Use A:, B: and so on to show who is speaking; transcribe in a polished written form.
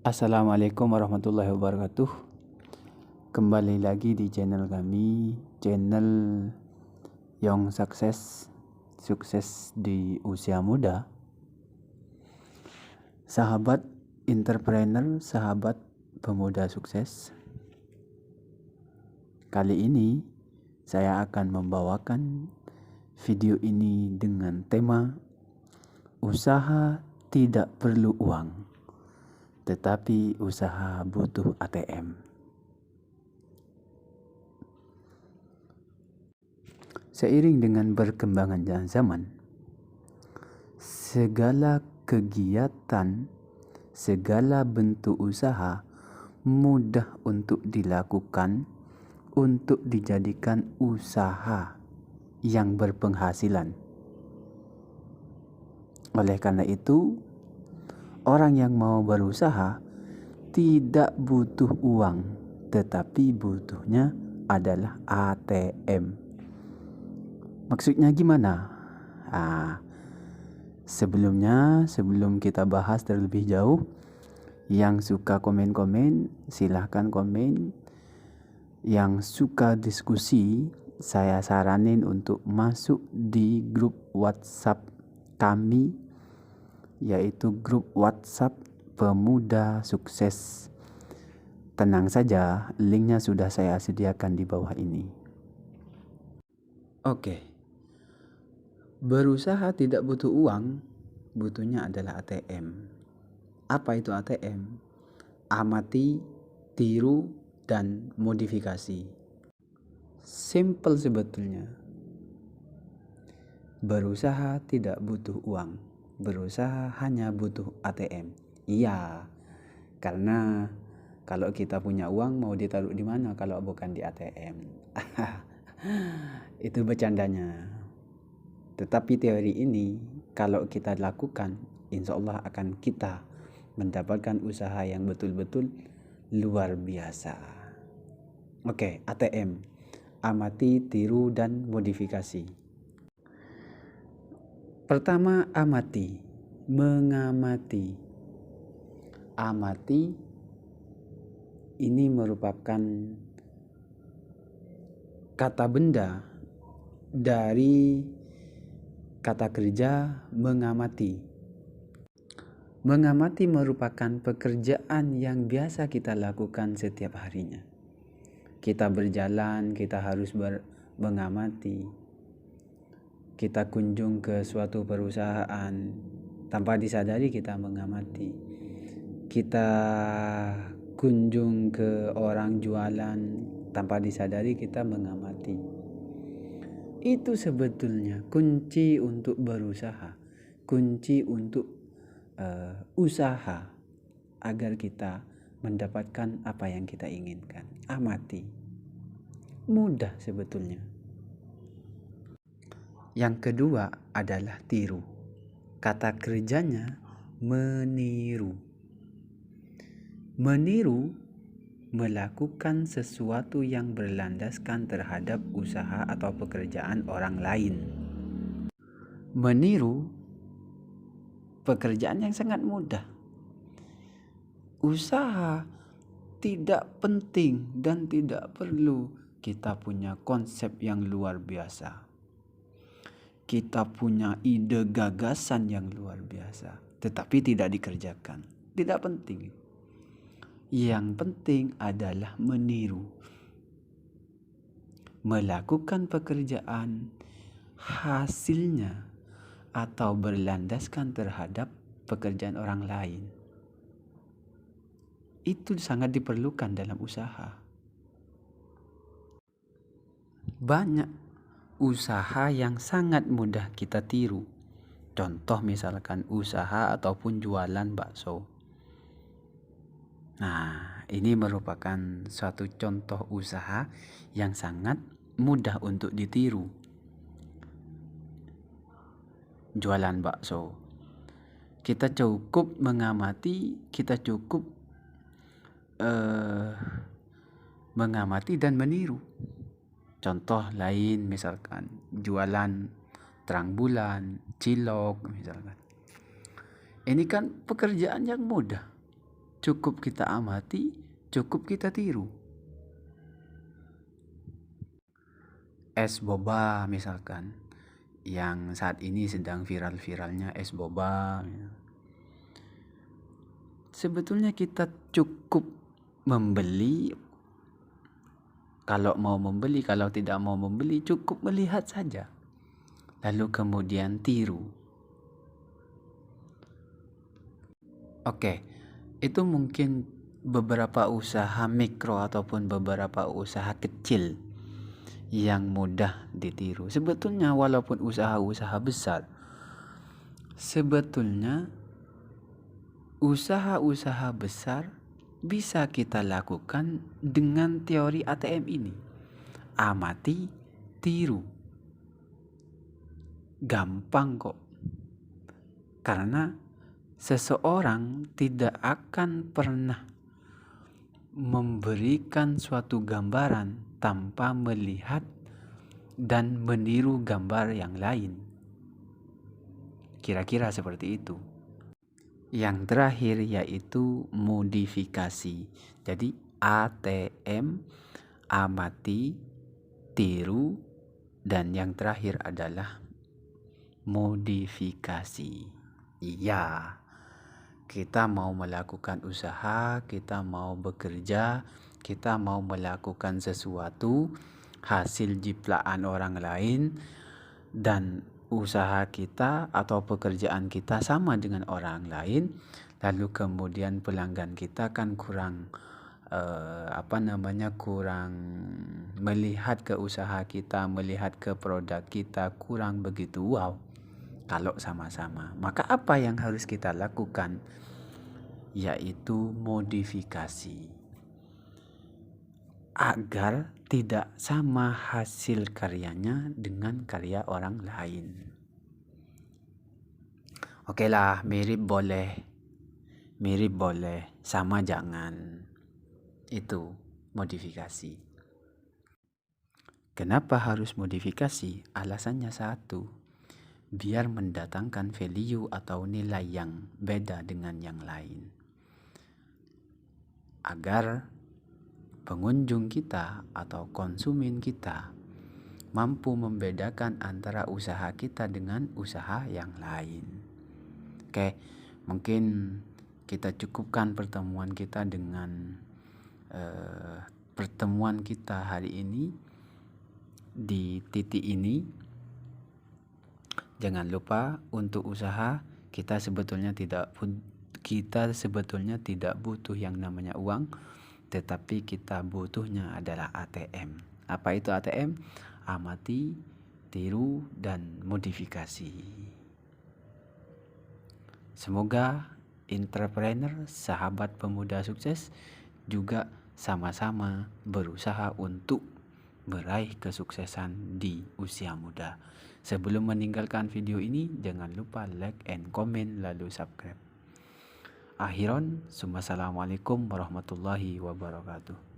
A: Assalamualaikum warahmatullahi wabarakatuh. Kembali lagi di channel kami, channel Young Success, sukses di usia muda. Sahabat entrepreneur, sahabat pemuda sukses. Kali ini saya akan membawakan video ini dengan tema usaha tidak perlu uang, tetapi usaha butuh ATM. Seiring dengan perkembangan zaman, segala kegiatan, segala bentuk usaha mudah untuk dilakukan, untuk dijadikan usaha yang berpenghasilan. Oleh karena itu, orang yang mau berusaha tidak butuh uang, tetapi butuhnya adalah ATM. Maksudnya gimana? Sebelum kita bahas terlebih jauh, yang suka komen-komen silahkan komen. Yang suka diskusi, saya saranin untuk masuk di grup WhatsApp kami, yaitu grup WhatsApp Pemuda Sukses. Tenang saja, linknya sudah saya sediakan di bawah ini. Oke. Berusaha tidak butuh uang, butuhnya adalah ATM. Apa itu ATM? Amati, tiru, dan modifikasi. Simple sebetulnya. Berusaha tidak butuh uang, berusaha hanya butuh ATM. Iya, karena kalau kita punya uang mau ditaruh di mana kalau bukan di ATM? Itu bercandanya. Tetapi teori ini kalau kita lakukan, insya Allah akan kita mendapatkan usaha yang betul-betul luar biasa. Oke, ATM. Amati, tiru, dan modifikasi. Pertama, amati. Mengamati. Amati ini merupakan kata benda dari kata kerja mengamati. Mengamati merupakan pekerjaan yang biasa kita lakukan setiap harinya. Kita berjalan, kita harus mengamati. Kita kunjung ke suatu perusahaan, tanpa disadari kita mengamati. Kita kunjung ke orang jualan, tanpa disadari kita mengamati. Itu sebetulnya kunci untuk berusaha, kunci untuk usaha agar kita mendapatkan apa yang kita inginkan. Amati. Mudah sebetulnya. Yang kedua adalah tiru. Kata kerjanya meniru. Meniru melakukan sesuatu yang berlandaskan terhadap usaha atau pekerjaan orang lain. Meniru pekerjaan yang sangat mudah. Usaha tidak penting dan tidak perlu kita punya konsep yang luar biasa. Kita punya ide gagasan yang luar biasa, tetapi tidak dikerjakan. Tidak penting. Yang penting adalah meniru. Melakukan pekerjaan hasilnya atau berlandaskan terhadap pekerjaan orang lain. Itu sangat diperlukan dalam usaha. Banyak usaha yang sangat mudah kita tiru. Contoh misalkan usaha ataupun jualan bakso. Nah, ini merupakan suatu contoh usaha yang sangat mudah untuk ditiru. Jualan bakso. Kita cukup mengamati, kita cukup mengamati dan meniru. Contoh lain misalkan jualan terang bulan, cilok misalkan. Ini kan pekerjaan yang mudah. cukup kita amati, cukup kita tiru. Es boba misalkan, yang saat ini sedang viral-viralnya es boba. Sebetulnya kita cukup membeli, kalau mau membeli, kalau tidak mau membeli cukup melihat saja. Lalu kemudian tiru. Oke, itu mungkin beberapa usaha mikro ataupun beberapa usaha kecil yang mudah ditiru. Sebetulnya walaupun usaha-usaha besar, sebetulnya usaha-usaha besar bisa kita lakukan dengan teori ATM ini. Amati, tiru. Gampang kok. Karena seseorang tidak akan pernah memberikan suatu gambaran tanpa melihat dan meniru gambar yang lain. Kira-kira seperti itu. Yang terakhir yaitu modifikasi. Jadi ATM, amati, tiru, dan yang terakhir adalah modifikasi. Iya, kita mau melakukan usaha, kita mau bekerja, kita mau melakukan sesuatu, hasil jiplak orang lain, dan usaha kita atau pekerjaan kita sama dengan orang lain, lalu kemudian pelanggan kita kan kurang kurang melihat ke usaha kita, melihat ke produk kita, kurang begitu wow kalau sama-sama. Maka apa yang harus kita lakukan? Yaitu modifikasi agar tidak sama hasil karyanya dengan karya orang lain. Oke lah, mirip boleh, sama jangan. Itu modifikasi. Kenapa harus modifikasi? Alasannya satu, biar mendatangkan value atau nilai yang beda dengan yang lain. Agar pengunjung kita atau konsumen kita mampu membedakan antara usaha kita dengan usaha yang lain. Oke, mungkin kita cukupkan pertemuan kita dengan pertemuan kita hari ini di titik ini. Jangan lupa untuk usaha kita sebetulnya tidak butuh yang namanya uang, tetapi kita butuhnya adalah ATM. Apa itu ATM? Amati, tiru, dan modifikasi. Semoga entrepreneur, sahabat pemuda sukses juga sama-sama berusaha untuk meraih kesuksesan di usia muda. Sebelum meninggalkan video ini, jangan lupa like and comment lalu subscribe. Akhiron, assalamualaikum warahmatullahi wabarakatuh.